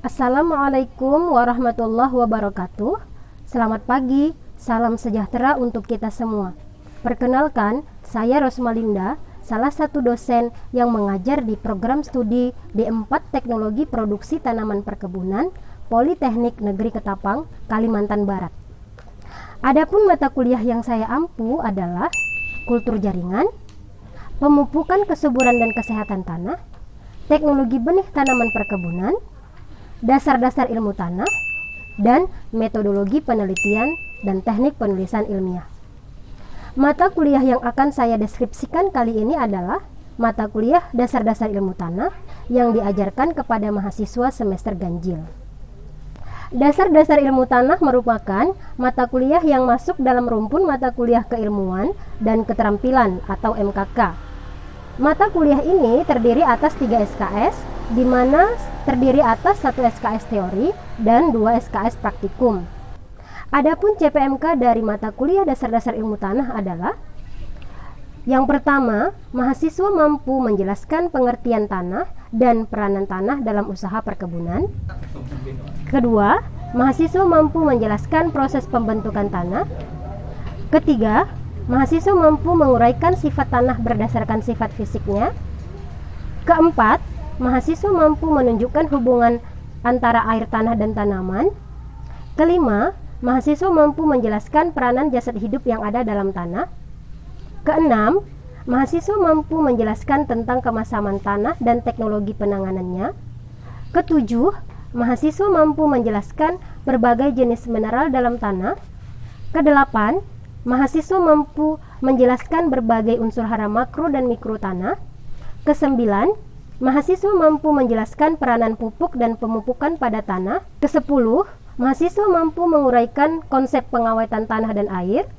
Assalamualaikum warahmatullahi wabarakatuh. Selamat pagi, salam sejahtera untuk kita semua. Perkenalkan, saya Rosmalinda, salah satu dosen yang mengajar di program studi D4 Teknologi Produksi Tanaman Perkebunan Politeknik Negeri Ketapang, Kalimantan Barat. Adapun mata kuliah yang saya ampu adalah kultur jaringan, pemupukan kesuburan dan kesehatan tanah, teknologi benih tanaman perkebunan, dasar-dasar ilmu tanah, dan metodologi penelitian dan teknik penulisan ilmiah. Mata kuliah yang akan saya deskripsikan kali ini adalah mata kuliah dasar-dasar ilmu tanah yang diajarkan kepada mahasiswa semester ganjil. Dasar-dasar ilmu tanah merupakan mata kuliah yang masuk dalam rumpun mata kuliah keilmuan dan keterampilan atau MKK. Mata kuliah ini terdiri atas 3 SKS, di mana terdiri atas 1 SKS teori dan 2 SKS praktikum. Adapun CPMK dari mata kuliah dasar-dasar ilmu tanah adalah: yang pertama, mahasiswa mampu menjelaskan pengertian tanah dan peranan tanah dalam usaha perkebunan. Kedua, mahasiswa mampu menjelaskan proses pembentukan tanah. Ketiga, mahasiswa mampu menguraikan sifat tanah berdasarkan sifat fisiknya. Keempat, mahasiswa mampu menunjukkan hubungan antara air tanah dan tanaman. Kelima, mahasiswa mampu menjelaskan peranan jasad hidup yang ada dalam tanah. Keenam, mahasiswa mampu menjelaskan tentang kemasaman tanah dan teknologi penanganannya. Ketujuh, mahasiswa mampu menjelaskan berbagai jenis mineral dalam tanah. Kedelapan, mahasiswa mampu menjelaskan berbagai unsur hara makro dan mikro tanah. Kesembilan, mahasiswa mampu menjelaskan peranan pupuk dan pemupukan pada tanah. Kesepuluh, mahasiswa mampu menguraikan konsep pengawetan tanah dan air.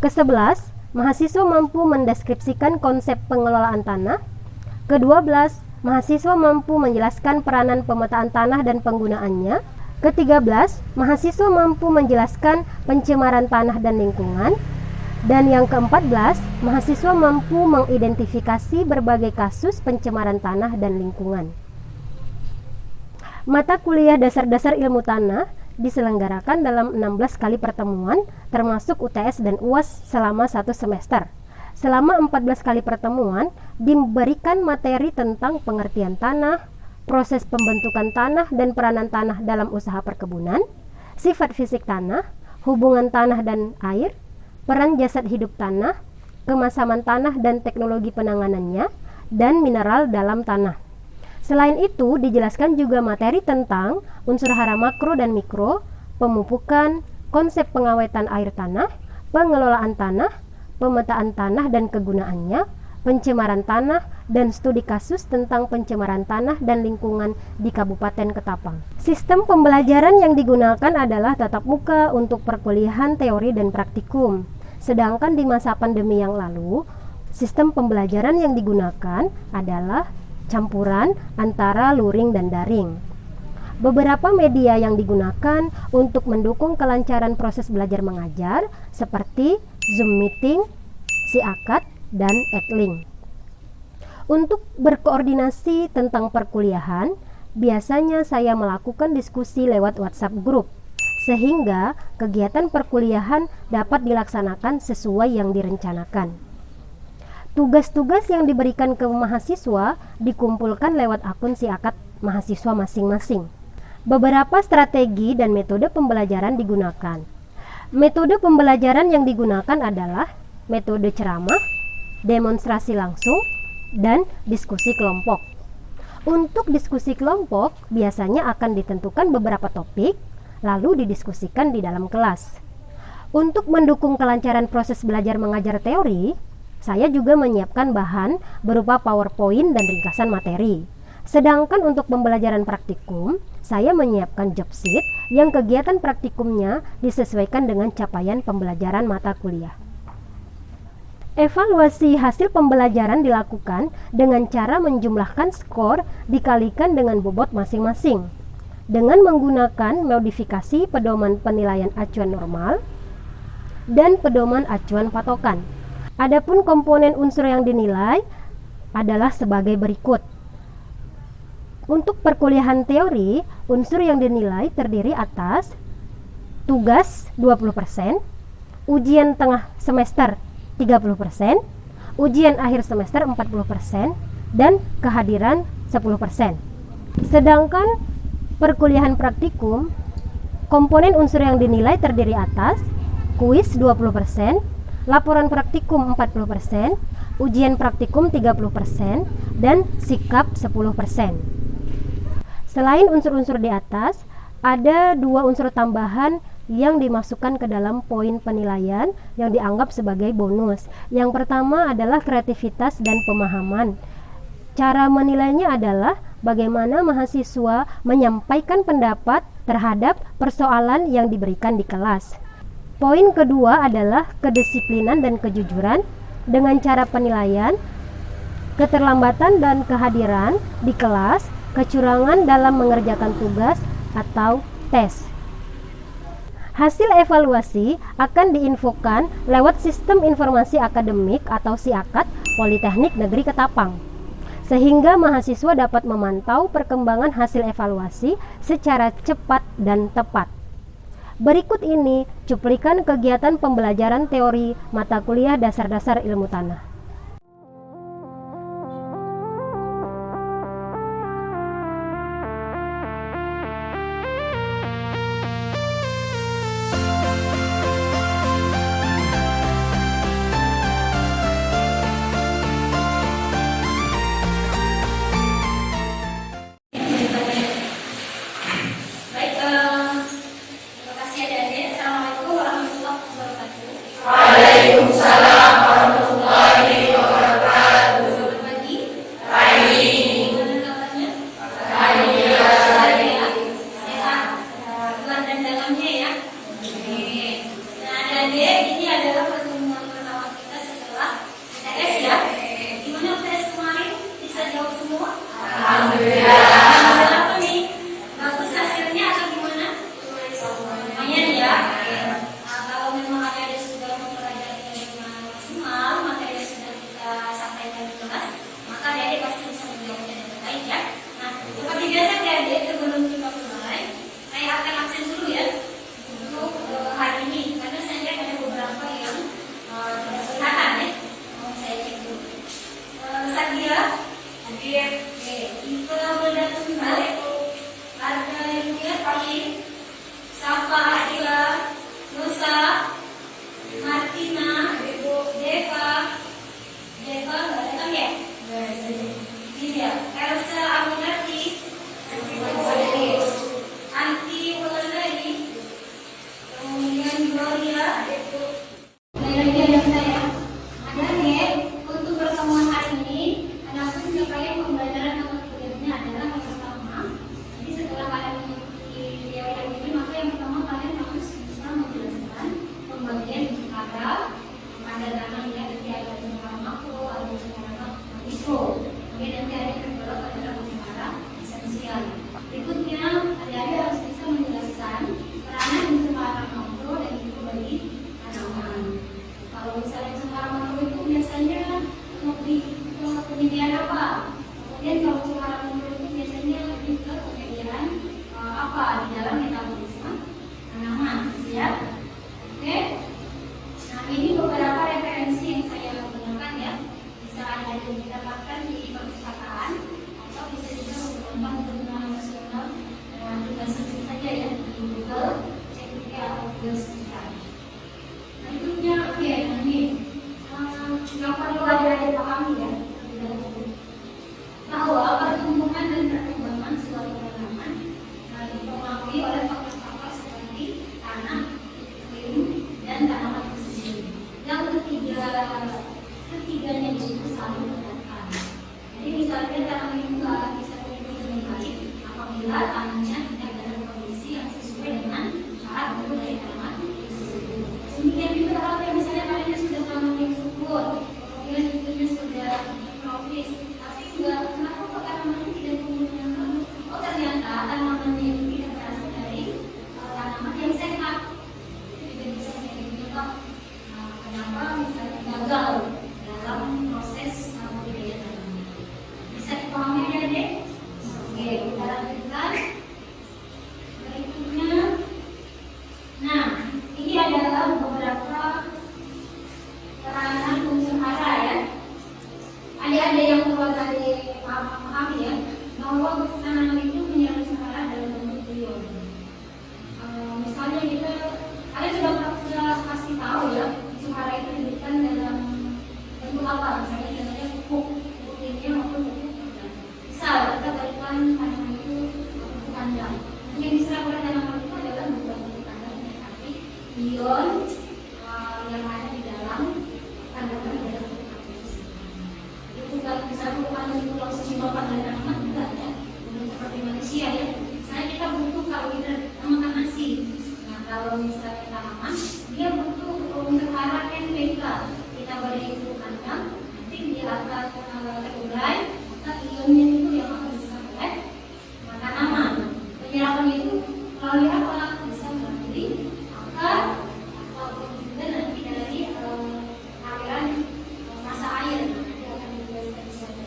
Kesebelas, mahasiswa mampu mendeskripsikan konsep pengelolaan tanah. Kedua belas, mahasiswa mampu menjelaskan peranan pemetaan tanah dan penggunaannya. Ke-13, mahasiswa mampu menjelaskan pencemaran tanah dan lingkungan. Dan yang ke-14, mahasiswa mampu mengidentifikasi berbagai kasus pencemaran tanah dan lingkungan. Mata kuliah dasar-dasar ilmu tanah diselenggarakan dalam 16 kali pertemuan, termasuk UTS dan UAS selama 1 semester. Selama 14 kali pertemuan, diberikan materi tentang pengertian tanah, proses pembentukan tanah dan peranan tanah dalam usaha perkebunan, sifat fisik tanah, hubungan tanah dan air, peran jasad hidup tanah, kemasaman tanah dan teknologi penanganannya, dan mineral dalam tanah. Selain itu, dijelaskan juga materi tentang unsur hara makro dan mikro, pemupukan, konsep pengawetan air tanah, pengelolaan tanah, pemetaan tanah dan kegunaannya, pencemaran tanah, dan studi kasus tentang pencemaran tanah dan lingkungan di Kabupaten Ketapang. Sistem pembelajaran yang digunakan adalah tatap muka untuk perkuliahan teori dan praktikum. Sedangkan di masa pandemi yang lalu, sistem pembelajaran yang digunakan adalah campuran antara luring dan daring. Beberapa media yang digunakan untuk mendukung kelancaran proses belajar mengajar seperti Zoom Meeting, SIAKAT, dan Edlink. Untuk berkoordinasi tentang perkuliahan, biasanya saya melakukan diskusi lewat WhatsApp group, sehingga kegiatan perkuliahan dapat dilaksanakan sesuai yang direncanakan. Tugas-tugas yang diberikan ke mahasiswa dikumpulkan lewat akun SIAKAT mahasiswa masing-masing. Beberapa strategi dan metode pembelajaran digunakan. Metode pembelajaran yang digunakan adalah metode ceramah, demonstrasi langsung, dan diskusi kelompok. Untuk diskusi kelompok, biasanya akan ditentukan beberapa topik, lalu didiskusikan di dalam kelas. Untuk mendukung kelancaran proses belajar mengajar teori, saya juga menyiapkan bahan berupa PowerPoint dan ringkasan materi. Sedangkan untuk pembelajaran praktikum, saya menyiapkan job sheet yang kegiatan praktikumnya disesuaikan dengan capaian pembelajaran mata kuliah. Evaluasi hasil pembelajaran dilakukan dengan cara menjumlahkan skor dikalikan dengan bobot masing-masing dengan menggunakan modifikasi pedoman penilaian acuan normal dan pedoman acuan patokan. Adapun komponen unsur yang dinilai adalah sebagai berikut. Untuk perkuliahan teori, unsur yang dinilai terdiri atas tugas 20%, ujian tengah semester 30%, ujian akhir semester 40%, dan kehadiran 10%. Sedangkan perkuliahan praktikum, komponen unsur yang dinilai terdiri atas kuis 20%, laporan praktikum 40%, ujian praktikum 30%, dan sikap 10%. Selain unsur-unsur di atas, ada 2 unsur tambahan yang dimasukkan ke dalam poin penilaian yang dianggap sebagai bonus. Yang pertama adalah kreativitas dan pemahaman. Cara menilainya adalah bagaimana mahasiswa menyampaikan pendapat terhadap persoalan yang diberikan di kelas. Poin kedua adalah kedisiplinan dan kejujuran dengan cara penilaian, keterlambatan dan kehadiran di kelas, kecurangan dalam mengerjakan tugas atau tes. Hasil evaluasi akan diinfokan lewat Sistem Informasi Akademik atau SIAKAD Politeknik Negeri Ketapang, sehingga mahasiswa dapat memantau perkembangan hasil evaluasi secara cepat dan tepat. Berikut ini cuplikan kegiatan pembelajaran teori mata kuliah dasar-dasar ilmu tanah. misalnya contohnya pupuk kimia maupun pupuk kimia. Misal kita berikan tanaman itu pupuk kandang. Yang diserap oleh tanaman itu adalah bukan pupuk kandang, tapi ion yang ada di dalam kandungan dari pupuk kandang. Jadi bukan misalnya pupuk kandang itu langsung dibawa dari tanaman, enggak ya. Seperti manusia ya. Misalnya kita butuh karbohidrat, kita makan nasi. Nah kalau misalnya tanaman, dia butuh unsur hara NPK. Kita beri pupuk kandang, nanti dia akan terurai, maka ionnya itu yang akan diserap oleh tanaman. Penyerapannya itu melalui apa? Bisa melalui akar ataupun juga nanti dari aliran massa air. Nanti akan diberikan di sana.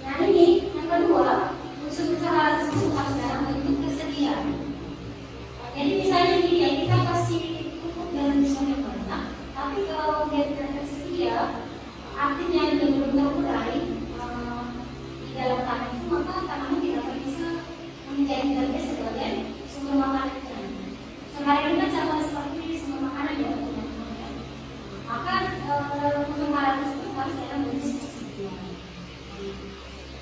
Nah ini yang kedua, unsur-unsur hara tersebut harus dalam bentuk tersedia. Jadi misalnya gini ya, kita kasih pupuk dalam jumlah yang banyak, tapi kalau dia tidak tersedia, artinya dia belum terurai di dalam tanah itu, maka tanaman tidak akan bisa menjadikan dia sebagai sumber makanan. Sekarang ini kan sama seperti sumber makanan ya, maka unsur hara tersebut harus dalam bentuk tersedia.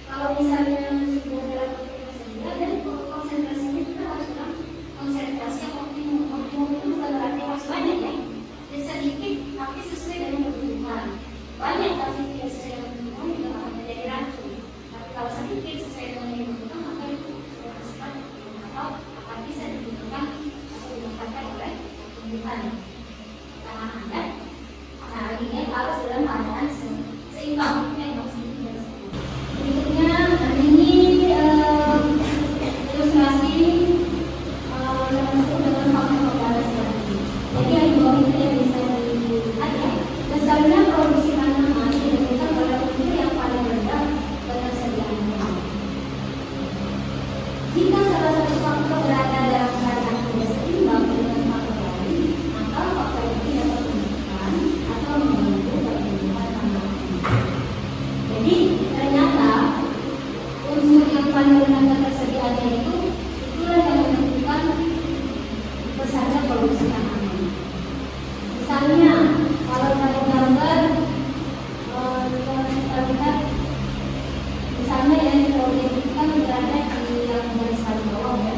Kalau misalnya sudah dalam bentuk tersedia dan konsentrasinya kita harus dalam konsentrasi yang optimum. Optimum itu bukan berarti harus banyak ya, dan sedikit tapi sesuai dengan kebutuhan. Banyak tapi tidak sesuai dengan kebutuhan juga akan menjadi racun. Tapi kalau sedikit sesuai dengan yang kebutuhan, maka itu sudah bersifat atau akan bisa digunakan atau dimanfaatkan oleh kebutuhan tanaman dan ini harus dalam keadaan seimbang. Itu yang maksudnya. Berikutnya ini ilustrasi termasuk dengan faktor pembalasan. Jadi yang di bawah ini yang bisa dilihat ya, besarnya produksi tanaman ditentukan oleh unsur yang paling rendah ketersediaannya. Jika salah satu faktor berada dalam keadaan tidak seimbang dengan faktor lain, maka faktor itu dapat menentukan atau membantu pertumbuhan tanaman. Jadi ternyata unsur yang paling rendah ketersediaannya itu itulah yang menentukan besarnya produksi tanaman. Misalnya kalau pada gambar kita lihat, misalnya ya protein itu kan berada di yang garis paling bawah ya.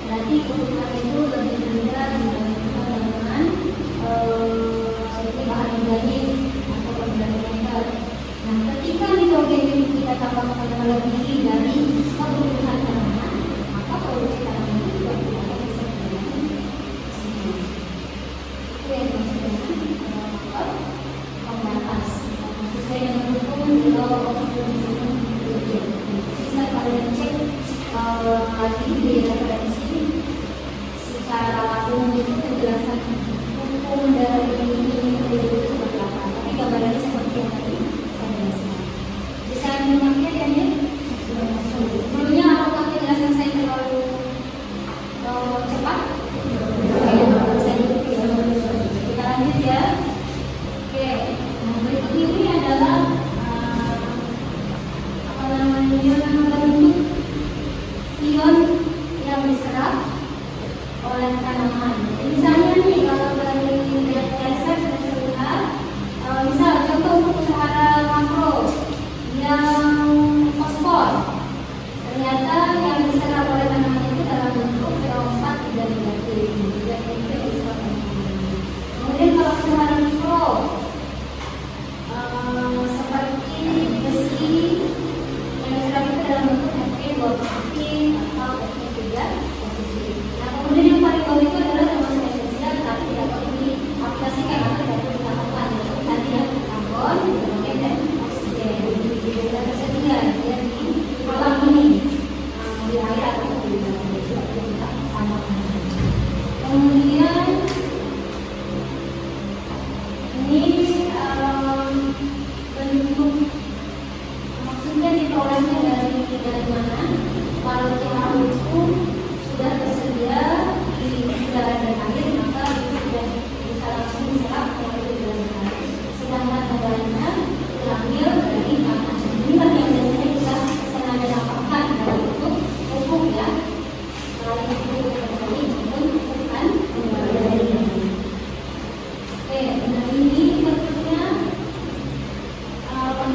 Berarti kebutuhan itu lebih rendah dibandingkan dengan bahan organik atau organolekar. Nah, ketika nitrogen itu kita tambahkan melebihi dari kebutuhan tanaman, maka produksi tanaman itu juga tidak akan bisa berjalan sendiri. Itu yang maksud dengan faktor pembatas. Sesuai dengan hukum di bawah bisa kalian cek lagi di referensi secara umum itu penjelasan hukum dari ini itu seperti apa. Tapi gambarannya seperti yang tadi saya jelaskan. Bisa menyimaknya ya ini? Sebelumnya apakah penjelasan saya terlalu cepat? Bisa diikuti ya. Kita lanjut ya. Oke, nah berikut ini adalah bentuk ion yang diserap oleh tanaman. Misalnya nih kalau dari dasar sudah terlihat, misal contoh untuk usaha makro yang fosfor, ternyata yang diserap oleh tanaman itu dalam bentuk CO4 tidak negatif. Kemudian kalau usaha mikro seperti besi yang diserap itu dalam bentuk Fe2 positif atau Fe3 positif. Nah kemudian yang paling bawah itu adalah termasuk esensial tapi tidak perlu diaplikasikan atau tidak perlu ditambahkan. Tadi ya karbon, hidrogen dan oksigen sudah tersedia ya di kolam ini, di air atau di dalam itu tidak kita tambahkan. Kemudian ini bentuk maksudnya diperolehnya dari mana? Kalau CHO itu sudah tersedia di udara dan air, maka itu sudah bisa langsung diserap melalui udara dan air. Sedangkan modalnya diambil dari tanah. Ini kan yang biasanya kita sengaja dapatkan dalam bentuk pupuk ya. Melalui pupuk kembali maupun pupuk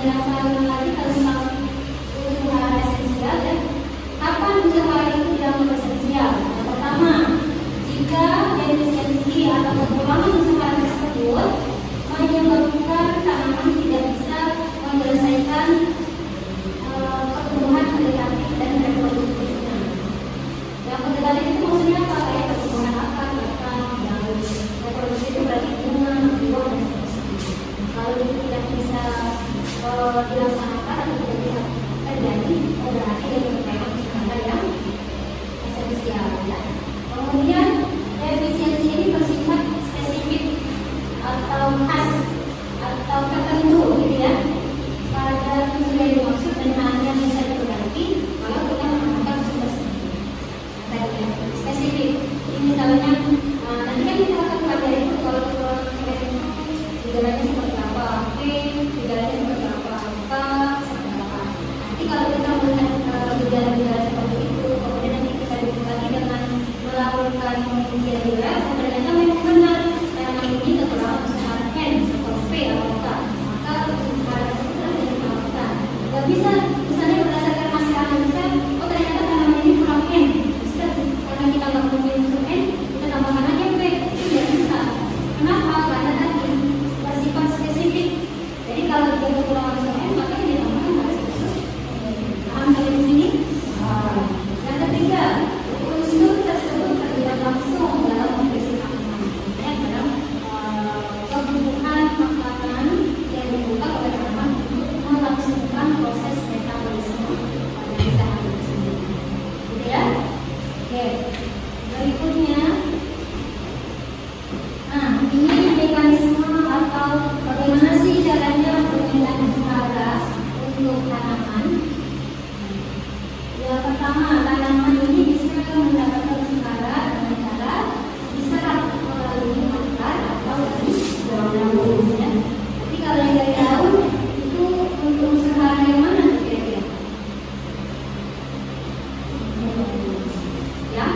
penjelasan lagi tentang usaha esensial ya. Kapan usaha itu dianggap esensial? Yang pertama, jika efisiensi atau kekurangan usaha tersebut menyebabkan tanaman tidak bisa menyelesaikan pertumbuhan vegetatif dan reproduktifnya. Yang vegetatif itu maksudnya apa? Kayak pertumbuhan akar, batang, daun. Reproduksi itu berarti bunga, buah, dan seterusnya. Kalau itu tidak bisa dilaksanakan atau tidak bisa terjadi, berarti dia merupakan usaha yang esensial ya. Kemudian efisiensi ini bersifat spesifik atau khas atau tertentu gitu ya. Pada unsur yang dimaksud dan hanya bisa diperbaiki kalau kita menggunakan sumber sendiri. Tadi ya, spesifik. Ini misalnya, nanti kan kita akan pelajari itu kalau kita gejalanya seperti apa, gejalanya seperti apa, seperti apa. Nanti kalau kita melihat gejala-gejala seperti itu, kemudian nanti kita dibekali dengan melakukan penelitian di lab, ternyata memang benar tanaman ini kekurangan usaha N atau P atau K, maka usaha tersebut harus dilakukan. Gak bisa misalnya berdasarkan hasil analisa, oh ternyata tanaman ini kurang N, karena kita nggak punya unsur N, kita tambahkan aja P, itu tidak bisa. Kenapa? Karena tadi bersifat spesifik. Jadi kalau dia kekurangan unsur N, maka dia tambahkan harus unsur N. Paham dari sini? Yang ketiga, unsur tersebut terlibat langsung dalam nutrisi tanaman, dalam kebutuhan makanan yang dibuka oleh tanaman untuk melangsungkan proses metabolisme pada cairan itu sendiri. Gitu ya? Oke. Berikutnya, ini mekanisme atau bagaimana sih caranya pemilihan usaha untuk tanaman. Yang pertama, tanaman ini bisa mendapatkan usaha dengan cara diserap melalui akar atau dari daun ya. Tapi kalau yang dari daun itu untuk usaha yang mana kira-kira? Ya,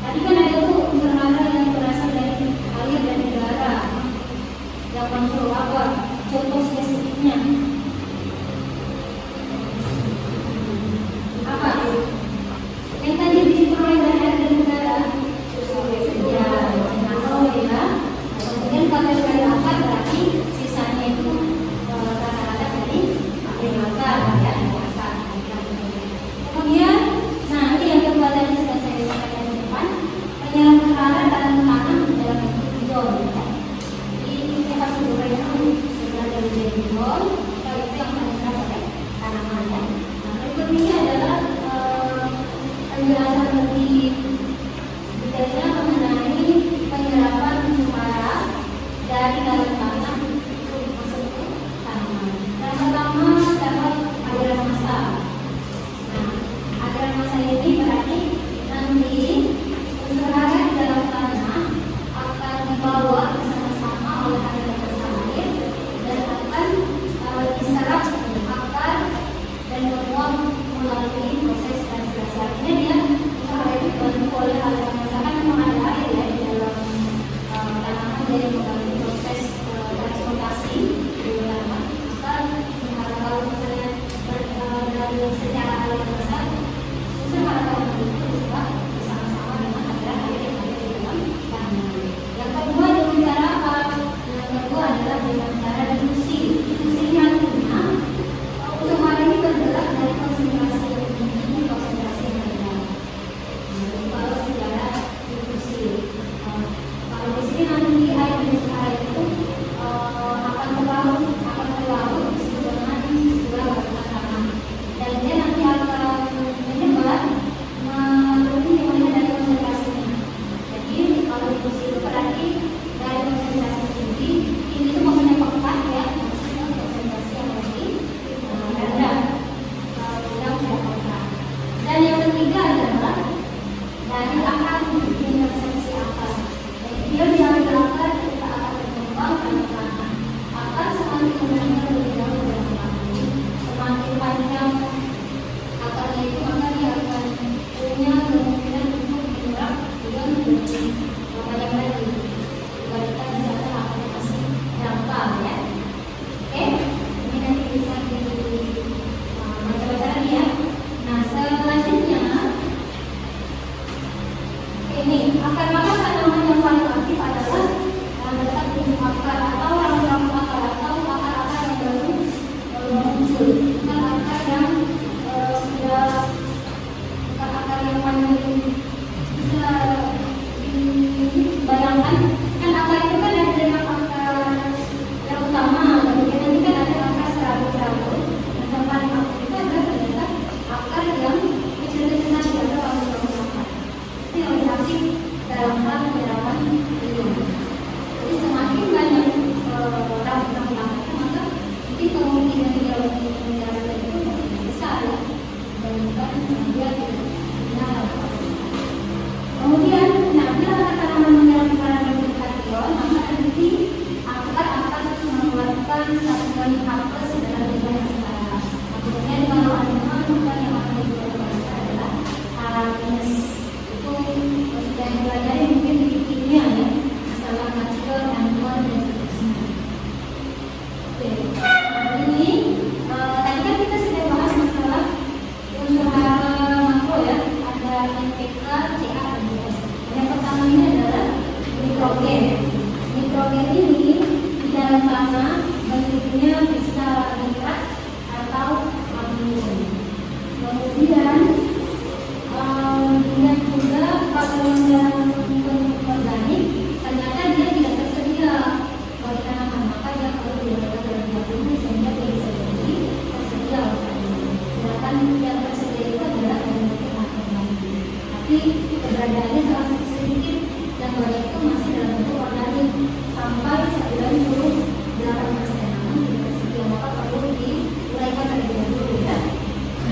tadi kan ada tuh unsur hara yang berasal dari air dan udara. Yang kontrol apa? Contoh spesifiknya apa? Yang tadi diperoleh dari air dan udara. Ya, nano ya. Kemudian kalau dari akar berarti sisanya itu rata-rata dari akar ya, akar. Kemudian, ini yang kedua tadi sudah saya sampaikan di depan, penyerapan hara dalam tanam dalam bentuk ion. Jadi kita harus berpegang sebelah dari ion.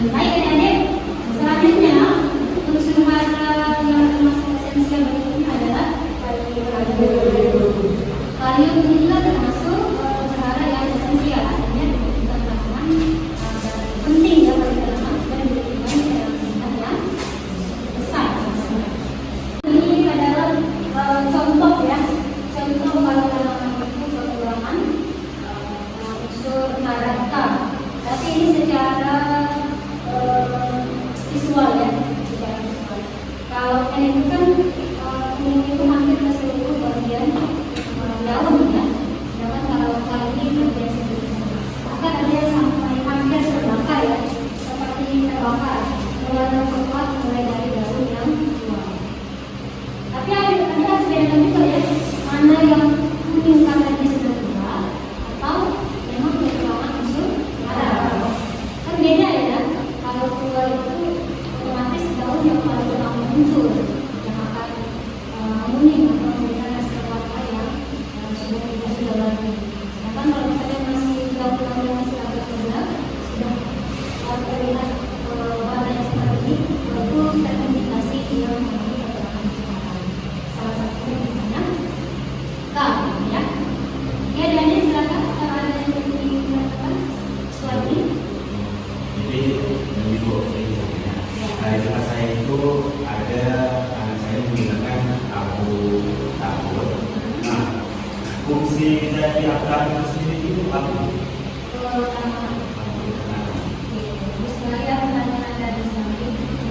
Baik adik-adik, selanjutnya untuk sumber yang termasuk esensial berikutnya adalah kalium. Kalium juga termasuk unsur yang esensial, artinya dibutuhkan tanaman penting ya bagi tanaman dan dibutuhkan dalam jumlah yang besar. Ini adalah contoh ya, contoh kalau tanaman itu kekurangan unsur hara. Tapi ini secara visual ya, secara visual. Kalau ini kan kuning itu hampir ke seluruh bagian daun ya. Sedangkan kalau kali ini bagian seluruh, maka ada yang sampai hampir terbakar ya, seperti terbakar. Berwarna coklat mulai dari daun yang tua. Tapi ada harus bedakan juga ya, mana yang kuning karena dia sudah tua atau memang kekurangan unsur hara. Kan beda ya, kalau tua itu otomatis daun yang paling pertama muncul yang akan kuning atau memberikan hasil warna yang sudah lagi. Sedangkan kalau misalnya masih daun-daun yang masih agak muda, sudah terlihat warnanya seperti ini, itu terindikasi dia memiliki kekurangan unsur hara. Salah satunya misalnya kalium ya. Ya, dan ini silakan kalau ada yang ingin mengatakan sesuatu. Jadi ibu saya di kelas saya itu ada anak saya menggunakan tabur. Nah, fungsi dari akar sendiri itu apa?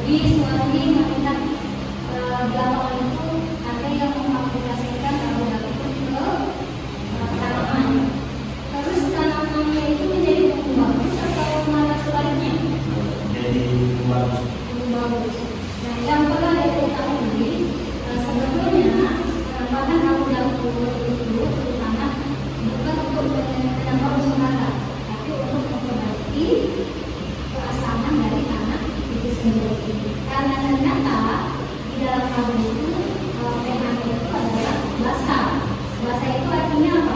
Jadi suami melihat di lapangan itu ada yang mengaplikasikan tabur itu ke tanaman. Terus tanamannya itu menjadi tumbuh bagus atau malah sebaliknya? Jadi bagus. Bagus. Nah, yang perlu diketahui sebetulnya penanaman tabur itu terutama bukan untuk menambah unsur hara, tapi untuk memperbaiki keasaman dari tanah itu sendiri. Karena ternyata di dalam tabur itu pH-nya itu adalah basa. Basa itu artinya apa?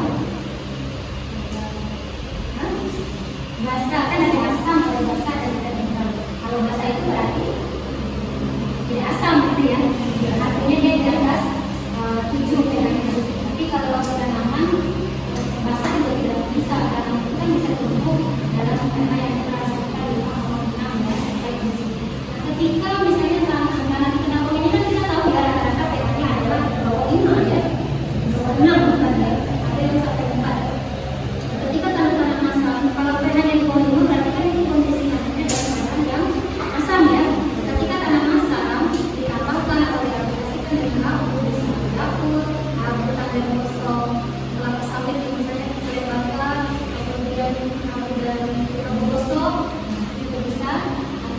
Basa kan ada asam, kalau basa ada mineral. Kalau basa itu berarti tidak asam gitu ya. Artinya dia di atas 7 pH-nya. Tapi kalau tanaman basa juga tidak bisa, karena itu kan bisa tumbuh dalam pH yang keras sekali 5 atau 6 ya, sampai 7. Nah, ketika misalnya tanaman kenapa ini kan kita tahu ya rata-rata pH-nya adalah di bawah 5 ya, di bawah 6 bukan ya, ada yang sampai 4. Ketika tanaman asam, kalau pH-nya di bawah 5 berarti kan ini kondisi tanahnya dalam keadaan yang asam ya. Ketika tanah asam ditambahkan atau diaplikasikan dengan abu di samping dapur, abu tanda kosong, kelapa sawit yang misalnya kulit bakar, kemudian abu dari abu gosok itu bisa,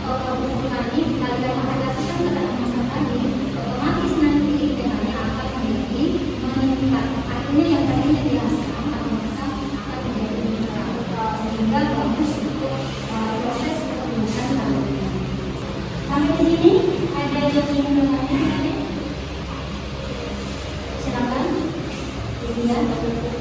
atau abu vulkanik kalian aplikasikan ke tanah asam tadi, otomatis nanti pH-nya akan menjadi meningkat. Artinya yang tadinya di asam atau asam akan menjadi mineral, sehingga bagus untuk proses pertumbuhan tanaman. Sampai di sini ada yang ingin bertanya? Silakan. Iya.